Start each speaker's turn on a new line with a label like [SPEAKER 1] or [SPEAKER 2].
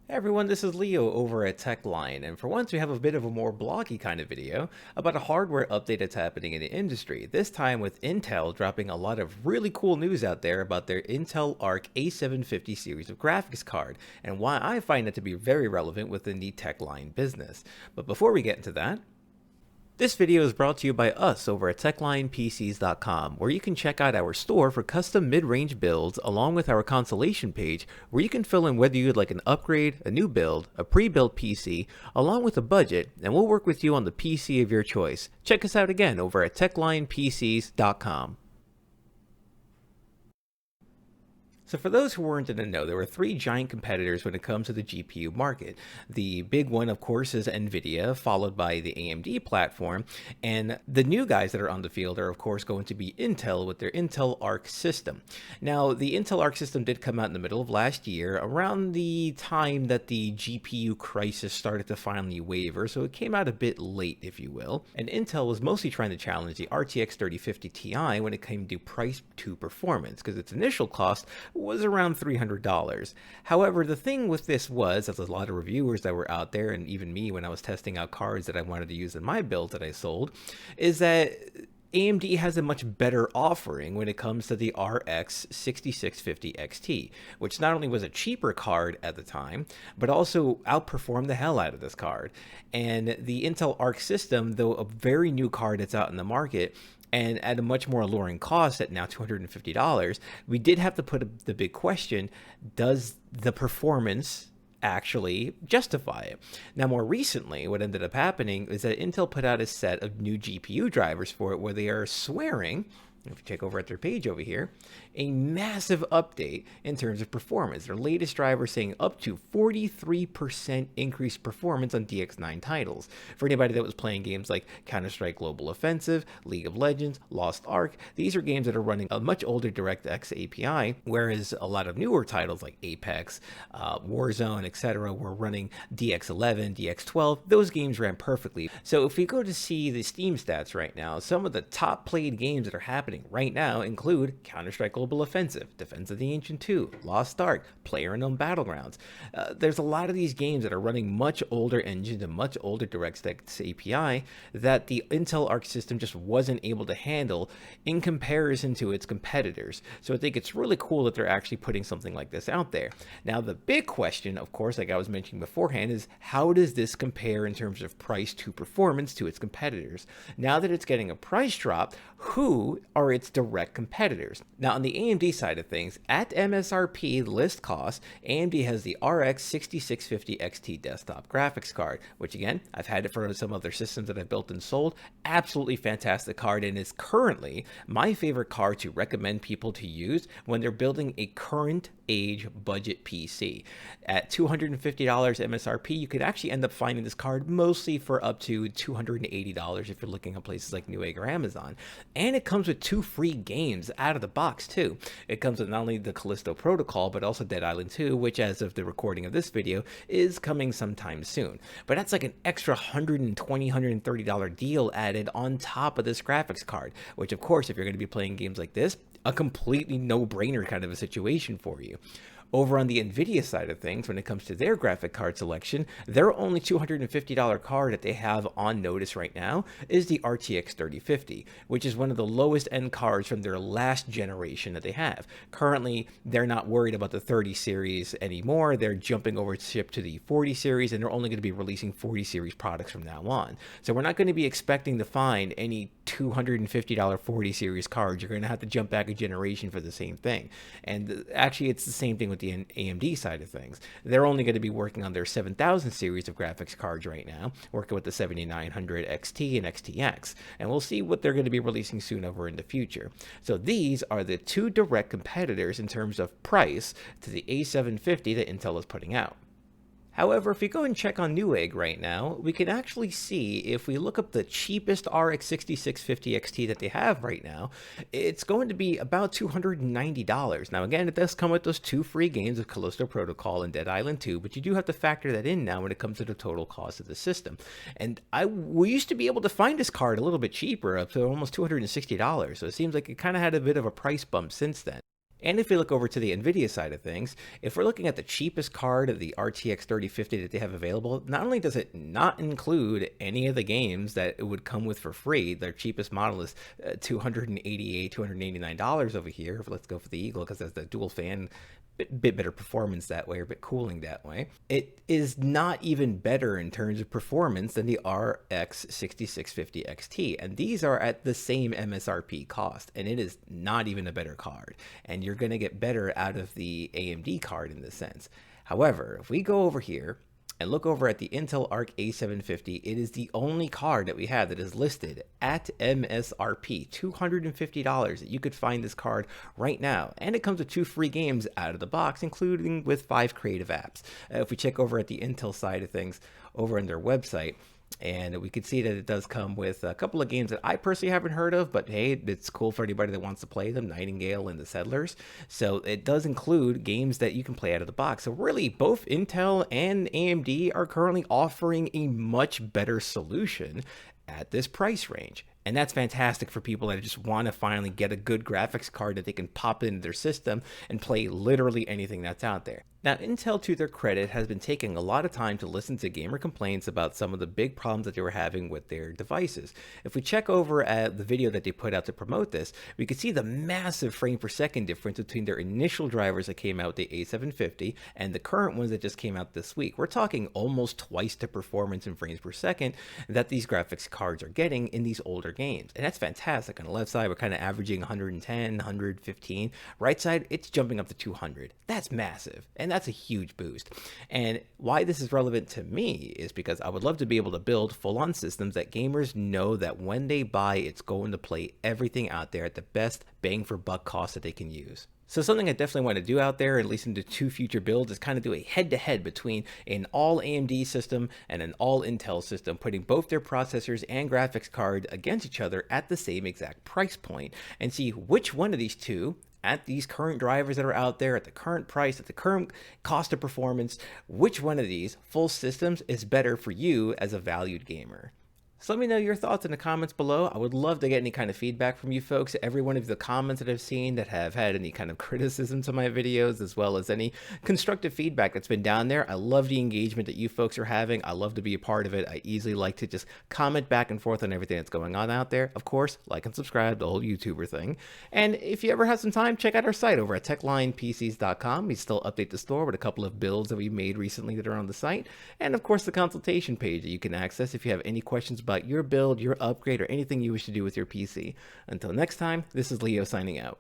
[SPEAKER 1] Hey everyone, this is Leo over at TechLine, and for once we have a bit of a more bloggy kind of video about a hardware update that's happening in the industry, this time with Intel dropping a lot of really cool news out there about their Intel Arc A750 series of graphics card, and why I find it to be very relevant within the TechLine business. But before we get into that, this video is brought to you by us over at TechLinePCs.com, where you can check out our store for custom mid-range builds along with our consolation page, where you can fill in whether you'd like an upgrade, a new build, a pre-built PC, along with a budget, and we'll work with you on the PC of your choice. Check us out again over at TechLinePCs.com. So for those who weren't in the know, there were three giant competitors when it comes to the GPU market. The big one, of course, is NVIDIA, followed by the AMD platform. And the new guys that are on the field are, of course, going to be Intel with their Intel Arc system. Now, the Intel Arc system did come out in the middle of last year, around the time that the GPU crisis started to finally waver. So it came out a bit late, if you will. And Intel was mostly trying to challenge the RTX 3050 Ti when it came to price to performance, because its initial cost was around $300. However, the thing with this was, as a lot of reviewers that were out there, and even me when I was testing out cards that I wanted to use in my build that I sold, is that AMD has a much better offering when it comes to the RX 6650 XT, which not only was a cheaper card at the time, but also outperformed the hell out of this card. And the Intel Arc system, though a very new card that's out in the market, and at a much more alluring cost at now $250, we did have to put the big question, does the performance actually justify it? Now, more recently, what ended up happening is that Intel put out a set of new GPU drivers for it where they are swearing, if you check over at their page over here, a massive update in terms of performance. Their latest driver saying up to 43% increased performance on DX9 titles. For anybody that was playing games like Counter-Strike Global Offensive, League of Legends, Lost Ark, these are games that are running a much older DirectX API, whereas a lot of newer titles like Apex, Warzone, etc. were running DX11, DX12. Those games ran perfectly. So if we go to see the Steam stats right now, some of the top played games that are happening right now include Counter-Strike Global Offensive, Defense of the Ancient 2, Lost Ark, PlayerUnknown Battlegrounds. There's a lot of these games that are running much older engines and much older DirectX API that the Intel Arc system just wasn't able to handle in comparison to its competitors. So I think it's really cool that they're actually putting something like this out there. Now, the big question, of course, like I was mentioning beforehand, is how does this compare in terms of price to performance to its competitors? Now that it's getting a price drop, who are its direct competitors? Now, on the AMD side of things, at MSRP list cost, AMD has the RX 6650 XT desktop graphics card, which again, I've had it for some other systems that I've built and sold. Absolutely fantastic card, and is currently my favorite card to recommend people to use when they're building a current age budget PC. At $250 MSRP, you could actually end up finding this card mostly for up to $280 if you're looking at places like Newegg or Amazon. And it comes with 2 free games out of the box too. It comes with not only the Callisto Protocol, but also Dead Island 2, which as of the recording of this video is coming sometime soon. But that's like an extra $120, $130 deal added on top of this graphics card, which of course, if you're going to be playing games like this, a completely no-brainer kind of a situation for you. Over on the NVIDIA side of things, when it comes to their graphic card selection, their only $250 card that they have on notice right now is the RTX 3050, which is one of the lowest end cards from their last generation that they have. Currently, they're not worried about the 30 series anymore. They're jumping over ship to the 40 series, and they're only going to be releasing 40 series products from now on. So we're not going to be expecting to find any $250 40 series cards. You're going to have to jump back a generation for the same thing. And actually, it's the same thing with the AMD side of things. They're only going to be working on their 7000 series of graphics cards right now, working with the 7900 XT and XTX, and we'll see what they're going to be releasing soon over in the future. So these are the 2 direct competitors in terms of price to the A750 that Intel is putting out. However, if we go and check on Newegg right now, we can actually see, if we look up the cheapest RX 6650 XT that they have right now, it's going to be about $290. Now again, it does come with those 2 free games of Callisto Protocol and Dead Island 2, but you do have to factor that in now when it comes to the total cost of the system. And we used to be able to find this card a little bit cheaper, up to almost $260, so it seems like it kind of had a bit of a price bump since then. And if we look over to the NVIDIA side of things, if we're looking at the cheapest card of the RTX 3050 that they have available, not only does it not include any of the games that it would come with for free, their cheapest model is $288, $289 over here. Let's go for the Eagle because that's the dual fan, bit better performance that way, or a bit cooling that way. It is not even better in terms of performance than the RX 6650 XT, and these are at the same MSRP cost, and it is not even a better card, and you're going to get better out of the AMD card in this sense. However, if we go over here and look over at the Intel Arc A750, it is the only card that we have that is listed at MSRP, $250 that you could find this card right now. And it comes with 2 free games out of the box, including with 5 creative apps. If we check over at the Intel side of things over on their website, and we could see that it does come with a couple of games that I personally haven't heard of, but hey, it's cool for anybody that wants to play them, Nightingale and the Settlers. So it does include games that you can play out of the box. So really, both Intel and AMD are currently offering a much better solution at this price range. And that's fantastic for people that just want to finally get a good graphics card that they can pop into their system and play literally anything that's out there. Now, Intel, to their credit, has been taking a lot of time to listen to gamer complaints about some of the big problems that they were having with their devices. If we check over at the video that they put out to promote this, we can see the massive frame per second difference between their initial drivers that came out, the A750, and the current ones that just came out this week. We're talking almost twice the performance in frames per second that these graphics cards are getting in these older games. And that's fantastic. On the left side, we're kind of averaging 110, 115. Right side, it's jumping up to 200. That's massive. And that's a huge boost. And why this is relevant to me is because I would love to be able to build full-on systems that gamers know that when they buy, it's going to play everything out there at the best bang for buck cost that they can use. So something I definitely want to do out there, at least into 2 future builds, is kind of do a head-to-head between an all AMD system and an all Intel system, putting both their processors and graphics cards against each other at the same exact price point, and see which one of these two, at these current drivers that are out there, at the current price, at the current cost of performance, which one of these full systems is better for you as a valued gamer. So let me know your thoughts in the comments below. I would love to get any kind of feedback from you folks. Every one of the comments that I've seen that have had any kind of criticism to my videos, as well as any constructive feedback that's been down there. I love the engagement that you folks are having. I love to be a part of it. I easily like to just comment back and forth on everything that's going on out there. Of course, like and subscribe, the whole YouTuber thing. And if you ever have some time, check out our site over at techlinepcs.com. We still update the store with a couple of builds that we made recently that are on the site. And of course, the consultation page that you can access if you have any questions about your build, your upgrade, or anything you wish to do with your PC. Until next time, this is Leo signing out.